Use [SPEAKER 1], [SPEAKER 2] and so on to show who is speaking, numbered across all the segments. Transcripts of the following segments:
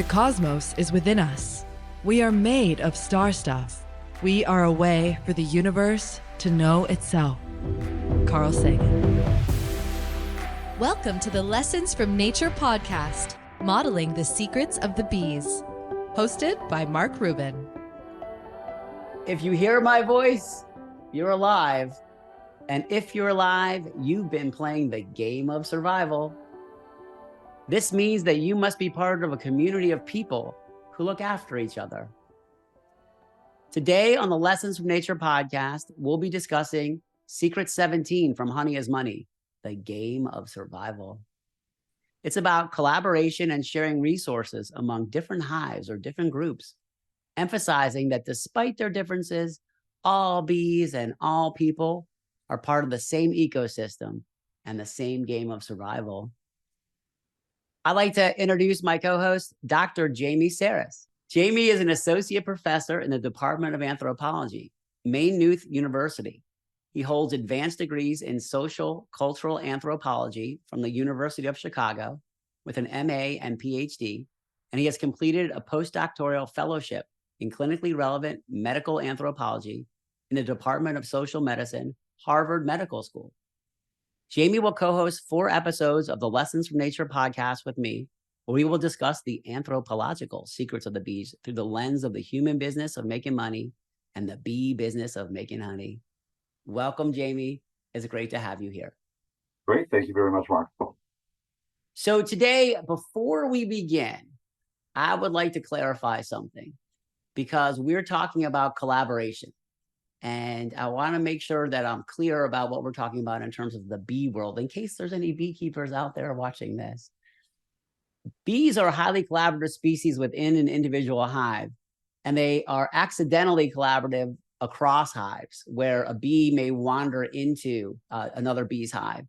[SPEAKER 1] The cosmos is within us. We are made of star stuff. We are a way for the universe to know itself. Carl Sagan.
[SPEAKER 2] Welcome to the Lessons from Nature podcast, modeling the secrets of the bees. Hosted by Mark Rubin.
[SPEAKER 3] If you hear my voice, you're alive. And if you're alive, you've been playing the game of survival. This means that you must be part of a community of people who look after each other. Today on the Lessons from Nature podcast, we'll be discussing Secret 17 from Honey is Money, the game of survival. It's about collaboration and sharing resources among different hives or different groups, emphasizing that despite their differences, all bees and all people are part of the same ecosystem and the same game of survival. I'd like to introduce my co-host, Dr. Jamie Saris. Jamie is an associate professor in the Department of Anthropology, Maynooth University. He holds advanced degrees in social cultural anthropology from the University of Chicago with an MA and PhD, and he has completed a postdoctoral fellowship in clinically relevant medical anthropology in the Department of Social Medicine, Harvard Medical School. Jamie will co-host 4 episodes of the Lessons from Nature podcast with me, where we will discuss the anthropological secrets of the bees through the lens of the human business of making money and the bee business of making honey. Welcome, Jamie. It's great to have you here.
[SPEAKER 4] Great. Thank you very much, Mark.
[SPEAKER 3] So today, before we begin, I would like to clarify something because we're talking about collaboration. And I want to make sure that I'm clear about what we're talking about in terms of the bee world, in case there's any beekeepers out there watching this. Bees are a highly collaborative species within an individual hive, and they are accidentally collaborative across hives, where a bee may wander into another bee's hive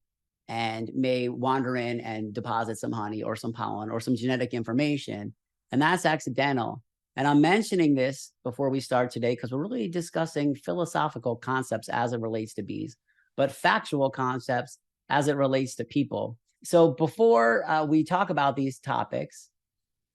[SPEAKER 3] and may wander in and deposit some honey or some pollen or some genetic information, and that's accidental. And I'm mentioning this before we start today because we're really discussing philosophical concepts as it relates to bees, but factual concepts as it relates to people. So before we talk about these topics,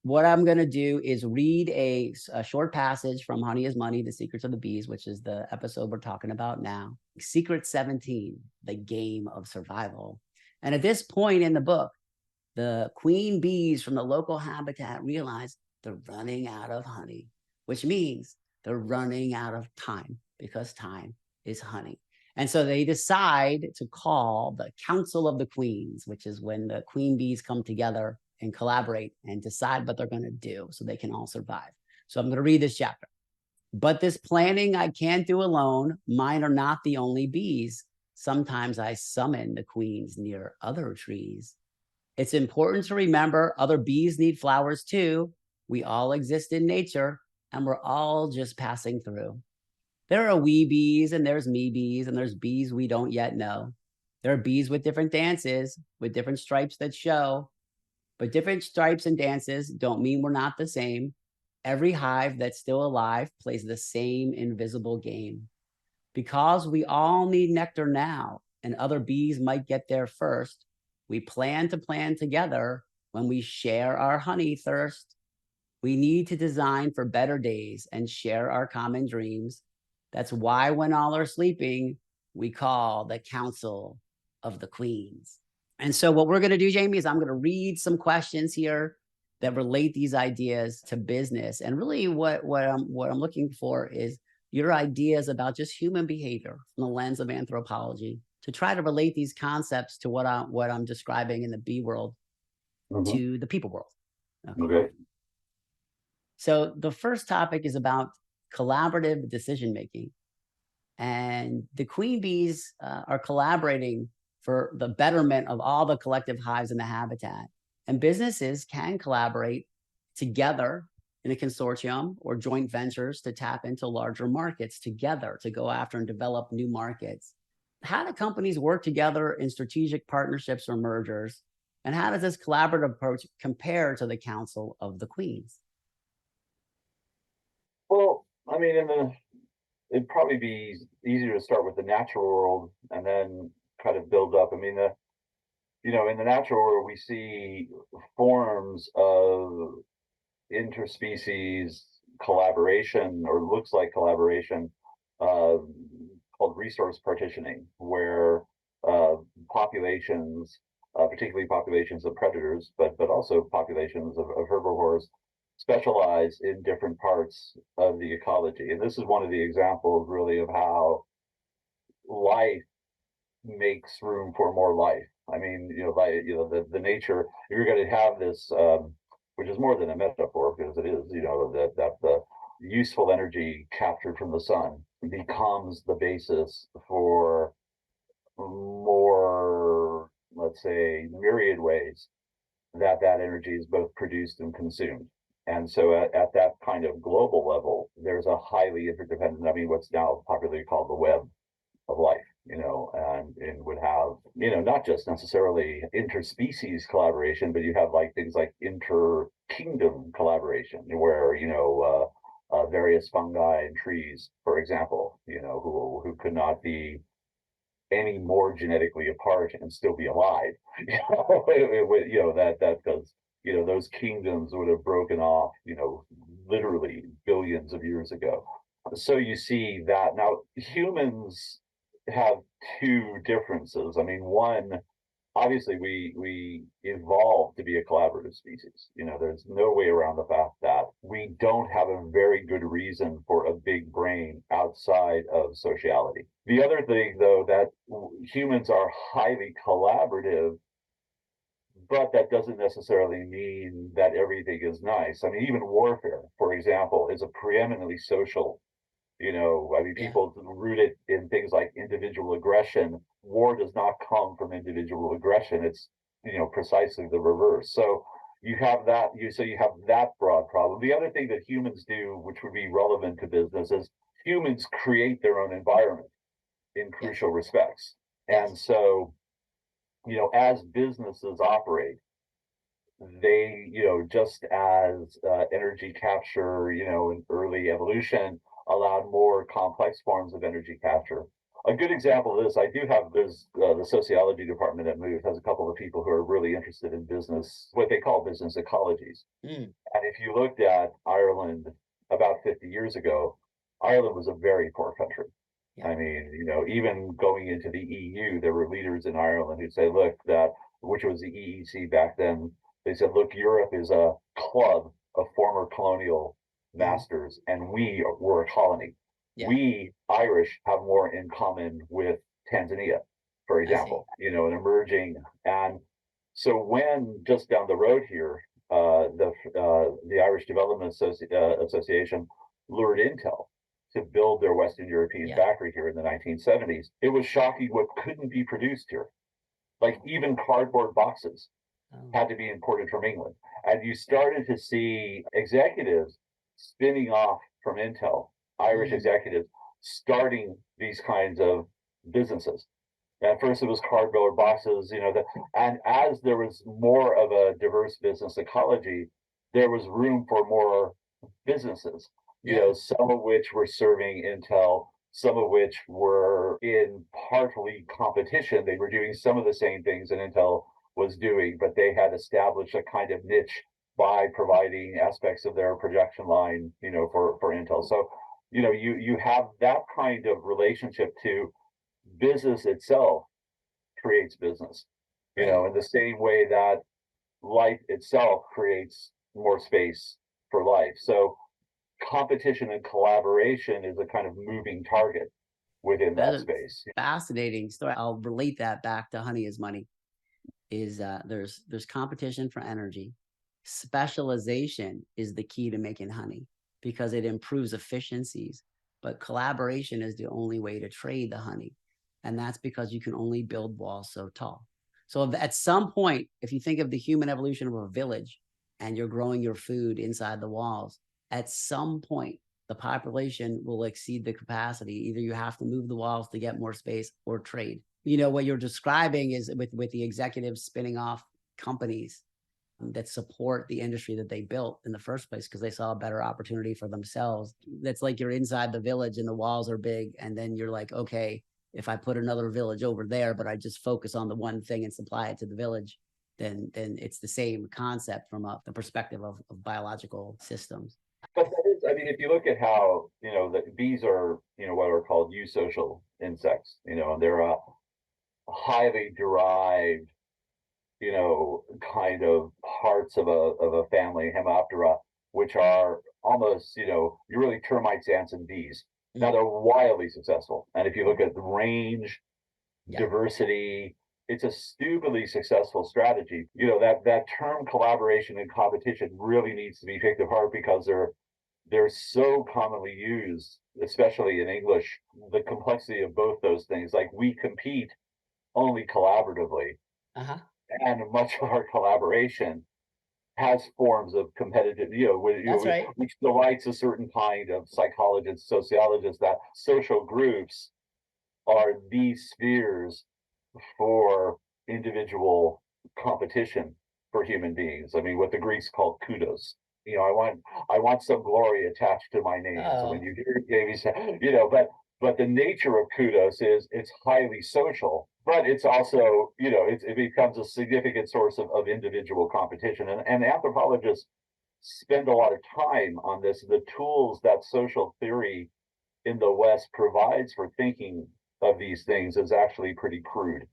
[SPEAKER 3] what I'm going to do is read a short passage from Honey is Money, The Secrets of the Bees, which is the episode we're talking about now. Secret 17, the game of survival. And at this point in the book, the queen bees from the local habitat realize they're running out of honey, which means they're running out of time because time is honey. And so they decide to call the Council of the Queens, which is when the queen bees come together and collaborate and decide what they're going to do so they can all survive. So I'm going to read this chapter. But this planning I can't do alone. Mine are not the only bees. Sometimes I summon the queens near other trees. It's important to remember other bees need flowers too. We all exist in nature, and we're all just passing through. There are we bees, and there's me bees, and there's bees we don't yet know. There are bees with different dances, with different stripes that show. But different stripes and dances don't mean we're not the same. Every hive that's still alive plays the same invisible game. Because we all need nectar now, and other bees might get there first, we plan together when we share our honey thirst. We need to design for better days and share our common dreams. That's why when all are sleeping, we call the Council of the Queens. And so what we're going to do, Jamie, is I'm going to read some questions here that relate these ideas to business. And really what I'm looking for is your ideas about just human behavior from the lens of anthropology to try to relate these concepts to what I'm describing in the bee world to the people world.
[SPEAKER 4] Okay.
[SPEAKER 3] So the first topic is about collaborative decision-making. And the queen bees are collaborating for the betterment of all the collective hives in the habitat. And businesses can collaborate together in a consortium or joint ventures to tap into larger markets together to go after and develop new markets. How do companies work together in strategic partnerships or mergers? And how does this collaborative approach compare to the Council of the Queens?
[SPEAKER 4] Well, I mean, it'd probably be easier to start with the natural world and then kind of build up. I mean, in the natural world, we see forms of interspecies collaboration, or looks like collaboration, uh, called resource partitioning, where populations, particularly populations of predators, but also populations of herbivores, specialize in different parts of the ecology. And this is one of the examples, really, of how life makes room for more life. I mean, the nature, you're going to have this, which is more than a metaphor, because it is, that the useful energy captured from the sun becomes the basis for more, let's say, myriad ways that energy is both produced and consumed. And so at that kind of global level, there's a highly interdependent, I mean, what's now popularly called the web of life, and would have, not just necessarily interspecies collaboration, but you have like things like inter-kingdom collaboration, where, various fungi and trees, for example, who could not be any more genetically apart and still be alive. That because those kingdoms would have broken off, literally billions of years ago. So you see that now humans have two differences. I mean, one, obviously we evolved to be a collaborative species. There's no way around the fact that we don't have a very good reason for a big brain outside of sociality. The other thing, though, that humans are highly collaborative, but that doesn't necessarily mean that everything is nice. I mean, even warfare, for example, is a preeminently social. I mean, people root it in things like individual aggression. War does not come from individual aggression. It's, precisely the reverse. So you have that, you have that broad problem. The other thing that humans do, which would be relevant to business, is humans create their own environment in crucial respects. And so, as businesses operate, they, just as energy capture, in early evolution, allowed more complex forms of energy capture. A good example of this, there's the sociology department at Move has a couple of people who are really interested in business, what they call business ecologies. And if you looked at Ireland about 50 years ago, Ireland was a very poor country. I mean, even going into the EU, there were leaders in Ireland who say, look, which was the EEC back then, they said, look, Europe is a club of former colonial masters, and we were a colony. We Irish have more in common with Tanzania, for example, an emerging. And so when just down the road here, the Irish Development Association lured Intel to build their Western European factory here in the 1970s, it was shocking what couldn't be produced here. Like even cardboard boxes had to be imported from England. And you started to see executives spinning off from Intel, Irish executives starting these kinds of businesses. At first it was cardboard boxes, and as there was more of a diverse business ecology, there was room for more businesses, some of which were serving Intel, some of which were in partly competition. They were doing some of the same things that Intel was doing, but they had established a kind of niche by providing aspects of their projection line, for Intel. So, you have that kind of relationship to business itself creates business, in the same way that life itself creates more space for life. So competition and collaboration is a kind of moving target within that space.
[SPEAKER 3] Fascinating story. I'll relate that back to Honey is Money. Is there's competition for energy. Specialization is the key to making honey because it improves efficiencies, but collaboration is the only way to trade the honey. And that's because you can only build walls so tall. So at some point, if you think of the human evolution of a village and you're growing your food inside the walls, at some point, the population will exceed the capacity. Either you have to move the walls to get more space or trade. What you're describing is with the executives spinning off companies that support the industry that they built in the first place because they saw a better opportunity for themselves. That's like you're inside the village and the walls are big. And then you're like, okay, if I put another village over there, but I just focus on the one thing and supply it to the village, then it's the same concept from the perspective of biological systems.
[SPEAKER 4] But that is, I mean, if you look at how, the bees are, what are called eusocial insects, and they're a highly derived, kind of parts of a family, Hemiptera, which are almost, you're really termites, ants, and bees. Now they're wildly successful. And if you look at the range, diversity, it's a stupidly successful strategy. That term collaboration and competition really needs to be picked apart because they're so commonly used, especially in English, the complexity of both those things. Like we compete only collaboratively, and much of our collaboration has forms of competitive, which delights a certain kind of psychologists, sociologists, that social groups are these spheres for individual competition for human beings. I mean, what the Greeks called kudos. I want some glory attached to my name. So when you hear Davey say, but the nature of kudos is it's highly social, but it's also, it becomes a significant source of individual competition. And anthropologists spend a lot of time on this. The tools that social theory in the West provides for thinking of these things is actually pretty crude.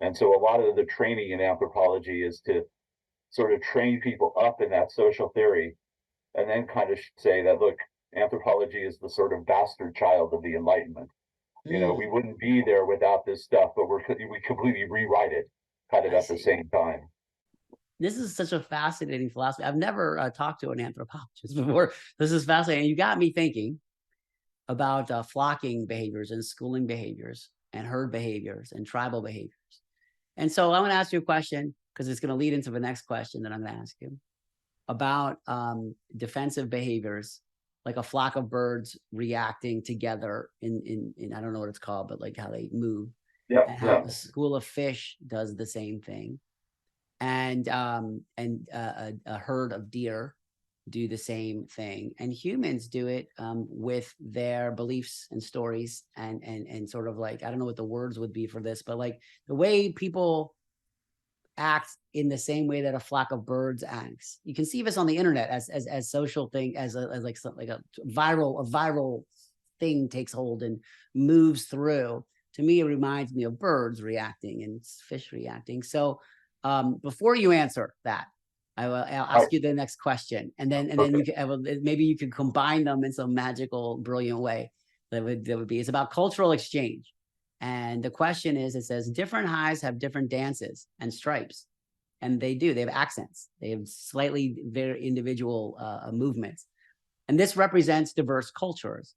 [SPEAKER 4] And so a lot of the training in anthropology is to sort of train people up in that social theory, and then kind of say that, look, anthropology is the sort of bastard child of the Enlightenment. We wouldn't be there without this stuff, but we completely rewrite it kind of at the same time.
[SPEAKER 3] This is such a fascinating philosophy. I've never talked to an anthropologist before. This is fascinating. You got me thinking about flocking behaviors and schooling behaviors and herd behaviors and tribal behaviors. And so I'm going to ask you a question, because it's going to lead into the next question that I'm going to ask you about defensive behaviors, like a flock of birds reacting together in I don't know what it's called, but like how they move. And how a school of fish does the same thing, and a herd of deer do the same thing, and humans do it with their beliefs and stories and sort of like, I don't know what the words would be for this, but like the way people act in the same way that a flock of birds acts. You can see this on the internet as social thing, as a viral thing takes hold and moves through. To me, it reminds me of birds reacting and fish reacting. So before you answer that, I'll ask you the next question, and then you can, maybe you can combine them in some magical, brilliant way. That would be. It's about cultural exchange, and the question is: it says different hives have different dances and stripes, and they have accents. They have slightly very individual movements, and this represents diverse cultures.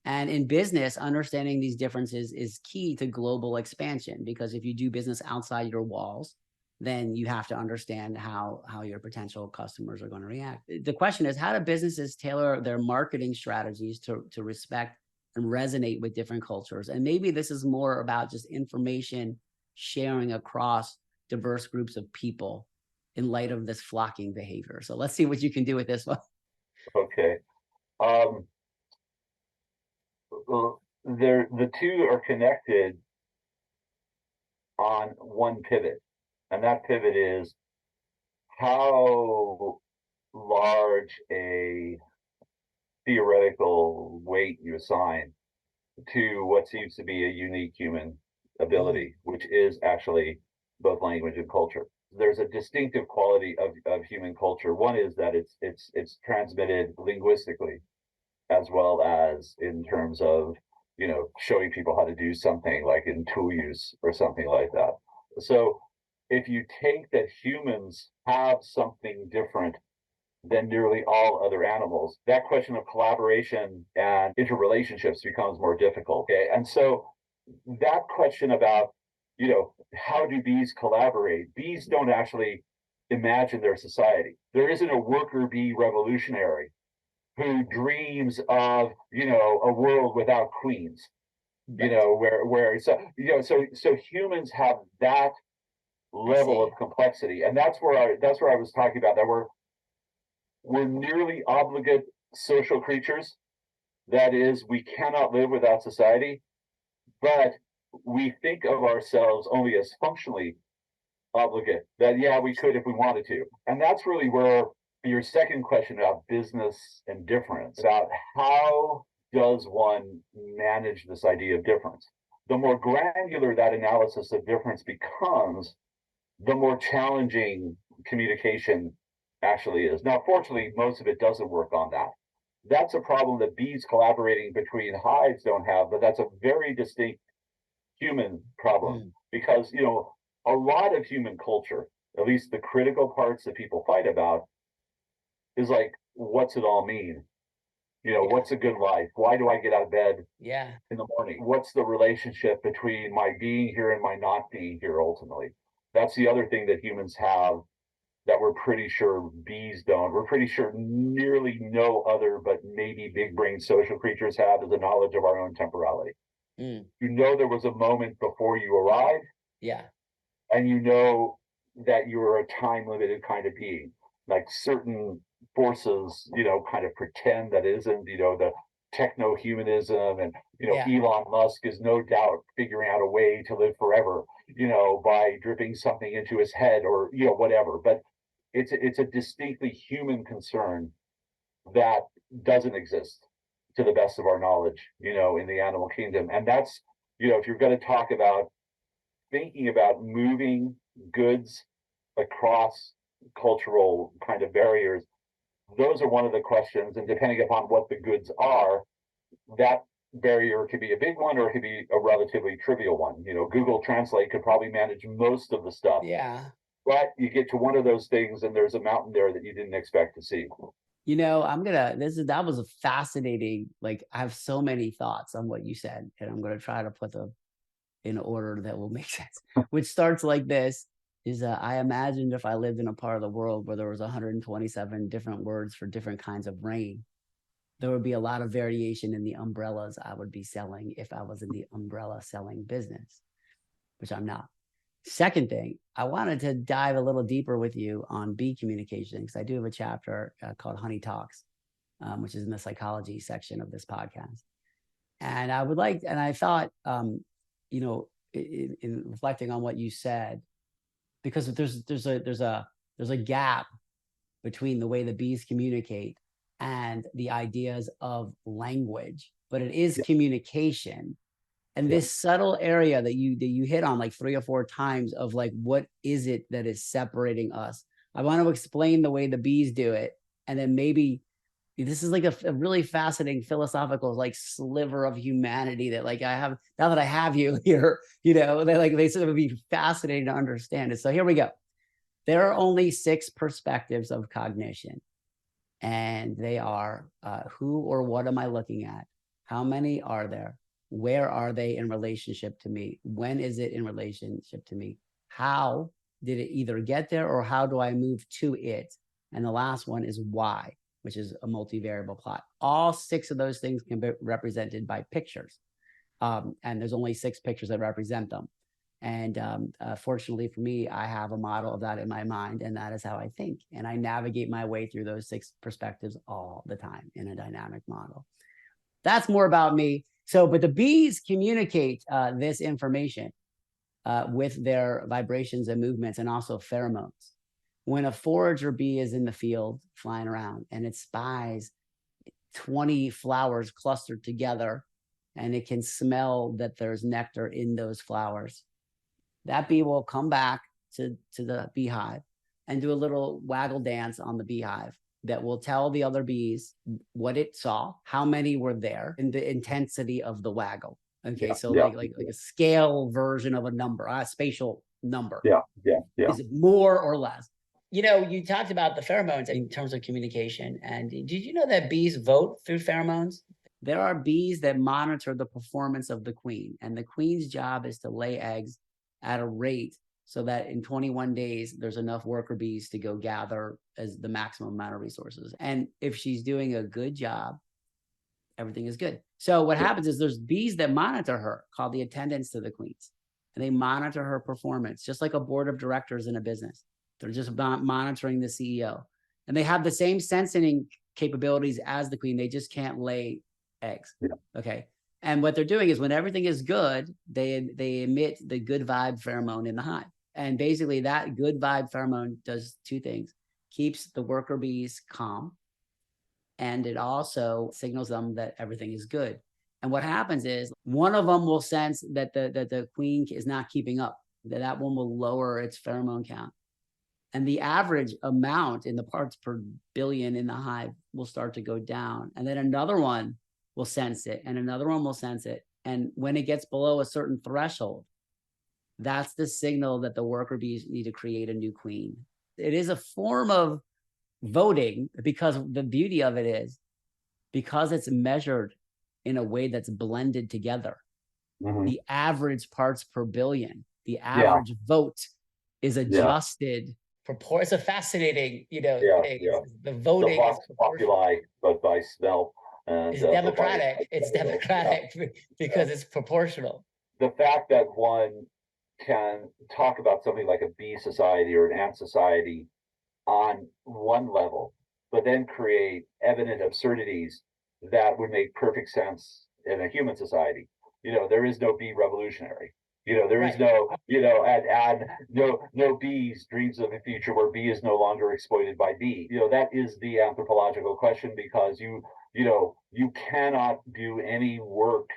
[SPEAKER 3] And in business, understanding these differences is key to global expansion, because if you do business outside your walls, then you have to understand how your potential customers are going to react. The question is, how do businesses tailor their marketing strategies to respect and resonate with different cultures? And maybe this is more about just information sharing across diverse groups of people in light of this flocking behavior. So let's see what you can do with this one.
[SPEAKER 4] Okay. The two are connected on one pivot. And that pivot is how large a theoretical weight you assign to what seems to be a unique human ability, which is actually both language and culture. There's a distinctive quality of human culture. One is that it's transmitted linguistically, as well as in terms of, showing people how to do something like in tool use or something like that. So if you take that humans have something different than nearly all other animals, that question of collaboration and interrelationships becomes more difficult. Okay. And so that question about, how do bees collaborate? Bees don't actually imagine their society. There isn't a worker bee revolutionary who dreams of, a world without queens, so humans have that level of complexity. And that's where I was talking about that we're nearly obligate social creatures. That is, we cannot live without society, but we think of ourselves only as functionally obligate. That, yeah, we could if we wanted to. And that's really where your second question about business and difference, about how does one manage this idea of difference? The more granular that analysis of difference becomes, the more challenging communication actually is. Now, fortunately, most of it doesn't work on that. That's a problem that bees collaborating between hives don't have, but that's a very distinct human problem because, a lot of human culture, at least the critical parts that people fight about, is like, what's it all mean? What's a good life? Why do I get out of bed in the morning? What's the relationship between my being here and my not being here ultimately? That's the other thing that humans have that we're pretty sure bees don't. We're pretty sure nearly no other, but maybe big brain social creatures have, is the knowledge of our own temporality. There was a moment before you arrived.
[SPEAKER 3] Yeah.
[SPEAKER 4] And that you're a time limited kind of being. Like certain forces, kind of pretend that isn't, the techno-humanism and, Elon Musk is no doubt figuring out a way to live forever, by dripping something into his head or, whatever. But it's a distinctly human concern that doesn't exist to the best of our knowledge, in the animal kingdom. And that's, if you're going to talk about thinking about moving goods across cultural kind of barriers, those are one of the questions. And depending upon what the goods are, that barrier could be a big one or it could be a relatively trivial one. Google Translate could probably manage most of the stuff.
[SPEAKER 3] Yeah.
[SPEAKER 4] But you get to one of those things and there's a mountain there that you didn't expect to see.
[SPEAKER 3] That was a fascinating, I have so many thoughts on what you said, and I'm going to try to put them in order that will make sense, which starts like this. I imagined if I lived in a part of the world where there was 127 different words for different kinds of rain, there would be a lot of variation in the umbrellas I would be selling if I was in the umbrella selling business, which I'm not. Second thing, I wanted to dive a little deeper with you on bee communication, because I do have a chapter called Honey Talks, which is in the psychology section of this podcast. And I thought, in reflecting on what you said, because there's a gap between the way the bees communicate and the ideas of language, but it is communication. And this subtle area that you hit on 3 or 4 times of what is it that is separating us? I want to explain the way the bees do it. And then maybe this is a really fascinating philosophical sliver of humanity that I have, now that I have you here, they sort of be fascinating to understand it. So here we go. There are only 6 perspectives of cognition. And they are, who or what am I looking at? How many are there? Where are they in relationship to me? When is it in relationship to me? How did it either get there or how do I move to it? And the last one is why, which is a multivariable plot. All 6 of those things can be represented by pictures. And there's only 6 pictures that represent them. And fortunately for me, I have a model of that in my mind, and that is how I think. And I navigate my way through those 6 perspectives all the time in a dynamic model. That's more about me. But the bees communicate this information with their vibrations and movements, and also pheromones. When a forager bee is in the field flying around and it spies 20 flowers clustered together, and it can smell that there's nectar in those flowers, that bee will come back to the beehive and do a little waggle dance on the beehive that will tell the other bees what it saw, how many were there, and the intensity of the waggle. Okay, like a scale version of a number, a spatial number.
[SPEAKER 4] Yeah.
[SPEAKER 3] Is it more or less? You talked about the pheromones in terms of communication. And did you know that bees vote through pheromones? There are bees that monitor the performance of the queen, and the queen's job is to lay eggs at a rate so that in 21 days, there's enough worker bees to go gather as the maximum amount of resources. And if she's doing a good job, everything is good. So what happens is there's bees that monitor her, called the attendants to the queens. And they monitor her performance, just like a board of directors in a business. They're just monitoring the CEO. And they have the same sensing capabilities as the queen. They just can't lay eggs. Yeah. Okay. And what they're doing is when everything is good, they emit the good vibe pheromone in the hive. And basically that good vibe pheromone does two things: keeps the worker bees calm, and it also signals them that everything is good. And what happens is one of them will sense that the queen is not keeping up, that one will lower its pheromone count. And the average amount in the parts per billion in the hive will start to go down. And then another one will sense it, and another one will sense it. And when it gets below a certain threshold, that's the signal that the worker bees need to create a new queen. It is a form of voting, because the beauty of it is, because it's measured in a way that's blended together, the average parts per billion, the average vote is adjusted. It's a fascinating, thing. The voting
[SPEAKER 4] The populi, but by smell.
[SPEAKER 3] It's democratic. It's democratic because it's proportional.
[SPEAKER 4] The fact that one can talk about something like a bee society or an ant society on one level, but then create evident absurdities that would make perfect sense in a human society. There is no bee revolutionary. There is no, and no bees dreams of a future where bee is no longer exploited by bee. That is the anthropological question, because you cannot do any work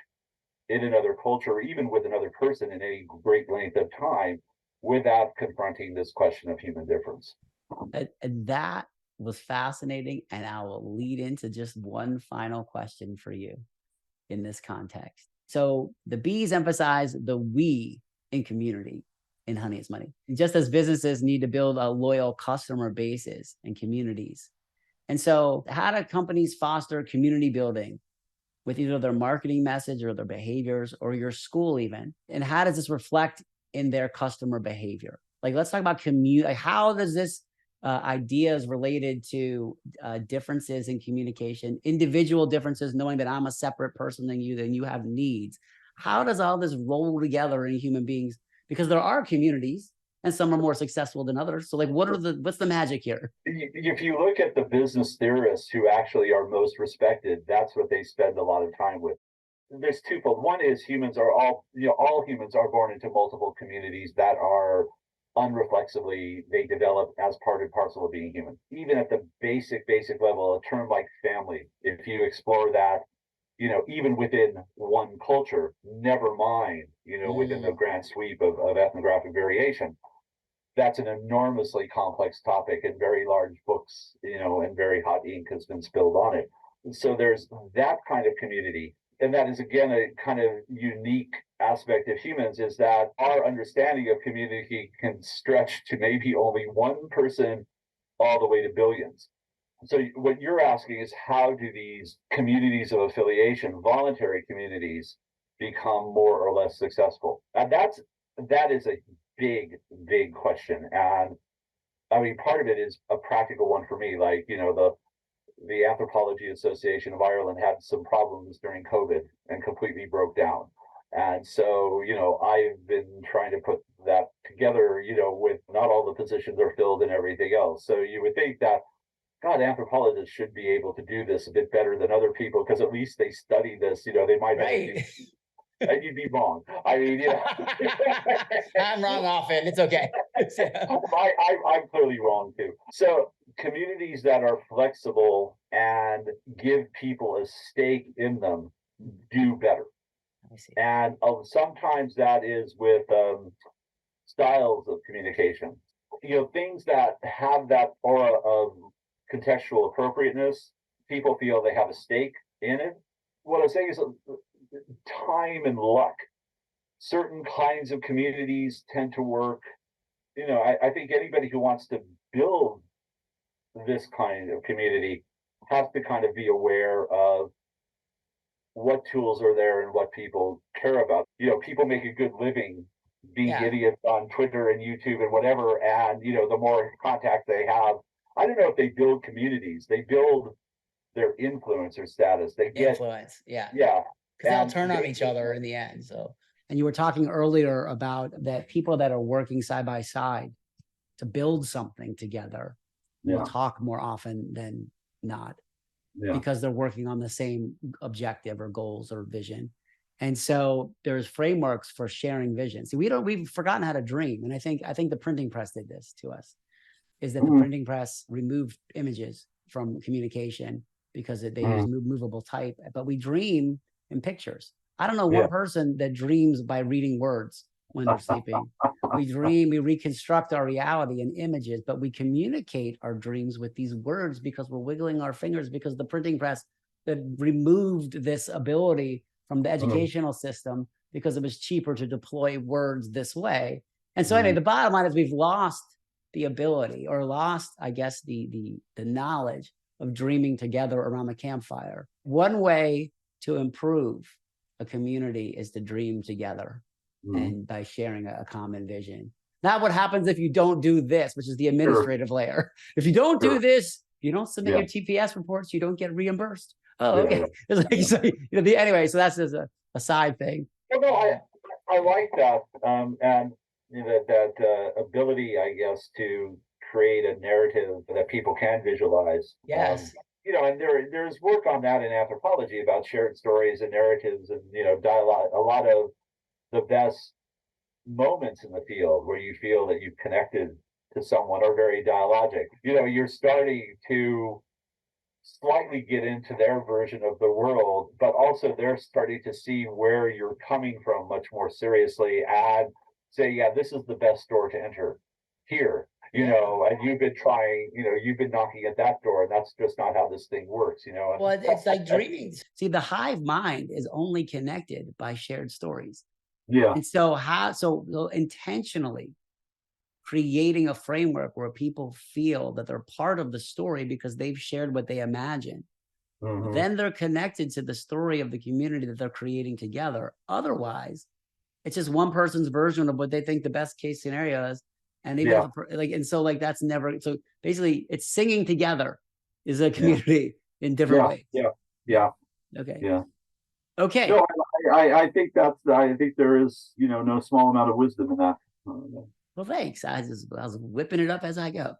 [SPEAKER 4] in another culture, or even with another person in any great length of time, without confronting this question of human difference.
[SPEAKER 3] And that was fascinating. And I will lead into just one final question for you in this context. So the bees emphasize the we in community in Honey is Money. And just as businesses need to build a loyal customer bases and communities. And so how do companies foster community building with either their marketing message or their behaviors, or your school even? And how does this reflect in their customer behavior? Like, let's talk about community. Like, how does this ideas related to differences in communication, individual differences, knowing that I'm a separate person than you have needs. How does all this roll together in human beings? Because there are communities, and some are more successful than others. So like, what's the magic here?
[SPEAKER 4] If you look at the business theorists who actually are most respected, that's what they spend a lot of time with. There's twofold. One is all humans are born into multiple communities that are unreflexively, they develop as part and parcel of being human. Even at the basic level, a term like family, if you explore that, even within one culture, never mind, within the grand sweep of ethnographic variation, that's an enormously complex topic, and very large books, and very hot ink has been spilled on it. And so there's that kind of community. And that is, again, a kind of unique aspect of humans, is that our understanding of community can stretch to maybe only one person all the way to billions. So what you're asking is, how do these communities of affiliation, voluntary communities, become more or less successful? And that is a big question. And I mean, part of it is a practical one for me. Like, the Anthropology Association of Ireland had some problems during COVID and completely broke down. And so, I've been trying to put that together, with not all the positions are filled and everything else. So you would think that, God, anthropologists should be able to do this a bit better than other people, because at least they study this, they might have and you'd be wrong. I mean,
[SPEAKER 3] I'm wrong often. It's okay.
[SPEAKER 4] I'm clearly wrong too. So communities that are flexible and give people a stake in them do better.
[SPEAKER 3] I see.
[SPEAKER 4] And sometimes that is with styles of communication. Things that have that aura of contextual appropriateness, people feel they have a stake in it. What I'm saying is, time and luck. Certain kinds of communities tend to work. I think anybody who wants to build this kind of community has to kind of be aware of what tools are there and what people care about. People make a good living being idiots on Twitter and YouTube and whatever. And, the more contact they have, I don't know if they build communities, they build their influencer status. They get
[SPEAKER 3] influence. Yeah.
[SPEAKER 4] Yeah.
[SPEAKER 3] Because they'll turn on each other in the end. So, and you were talking earlier about that people that are working side by side to build something together will talk more often than not, because they're working on the same objective or goals or vision. And so there's frameworks for sharing vision. See, we've forgotten how to dream. And I think the printing press did this to us, is that the printing press removed images from communication because they use movable type, but we dream in pictures. I don't know one person that dreams by reading words when they're sleeping. We dream, we reconstruct our reality in images, but we communicate our dreams with these words because we're wiggling our fingers, because the printing press that removed this ability from the educational system because it was cheaper to deploy words this way. And so anyway, the bottom line is we've lost the ability, or lost, I guess, the knowledge of dreaming together around the campfire. One way to improve a community is to dream together and by sharing a common vision. Not what happens if you don't do this, which is the administrative layer. If you don't do this, you don't submit your TPS reports, you don't get reimbursed. Oh, okay. Anyway, so that's just a side thing.
[SPEAKER 4] Well, no, I like that, and that ability, I guess, to create a narrative that people can visualize.
[SPEAKER 3] Yes.
[SPEAKER 4] And there's work on that in anthropology about shared stories and narratives and dialogue. A lot of the best moments in the field where you feel that you've connected to someone are very dialogic. You're starting to slightly get into their version of the world, but also they're starting to see where you're coming from much more seriously and say, yeah, this is the best door to enter here, and you've been trying, you've been knocking at that door, and that's just not how this thing works,
[SPEAKER 3] Well, it's like dreaming. See, the hive mind is only connected by shared stories.
[SPEAKER 4] Yeah.
[SPEAKER 3] And so intentionally creating a framework where people feel that they're part of the story because they've shared what they imagine. Then they're connected to the story of the community that they're creating together. Otherwise, it's just one person's version of what they think the best case scenario is. And even that's never, so basically it's singing together is a community in different ways.
[SPEAKER 4] Yeah.
[SPEAKER 3] Okay.
[SPEAKER 4] Yeah.
[SPEAKER 3] Okay.
[SPEAKER 4] No, I think there is, no small amount of wisdom in that.
[SPEAKER 3] Well, thanks. I was whipping it up as I go.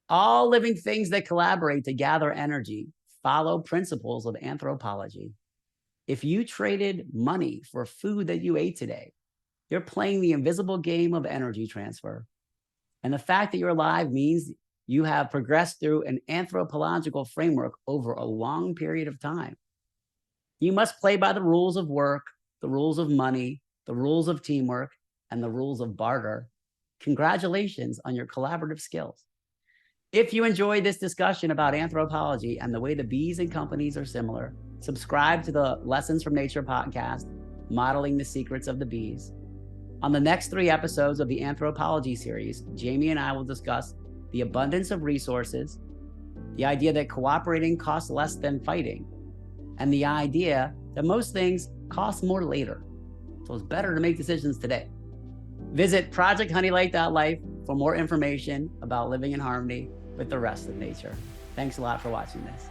[SPEAKER 3] All living things that collaborate to gather energy follow principles of anthropology. If you traded money for food that you ate today, you're playing the invisible game of energy transfer. And the fact that you're alive means you have progressed through an anthropological framework over a long period of time. You must play by the rules of work, the rules of money, the rules of teamwork, and the rules of barter. Congratulations on your collaborative skills. If you enjoyed this discussion about anthropology and the way the bees and companies are similar, subscribe to the Lessons from Nature podcast, Modeling the Secrets of the Bees. On the next 3 episodes of the anthropology series, Jamie and I will discuss the abundance of resources, the idea that cooperating costs less than fighting, and the idea that most things cost more later. So it's better to make decisions today. Visit projecthoneylight.life for more information about living in harmony with the rest of nature. Thanks a lot for watching this.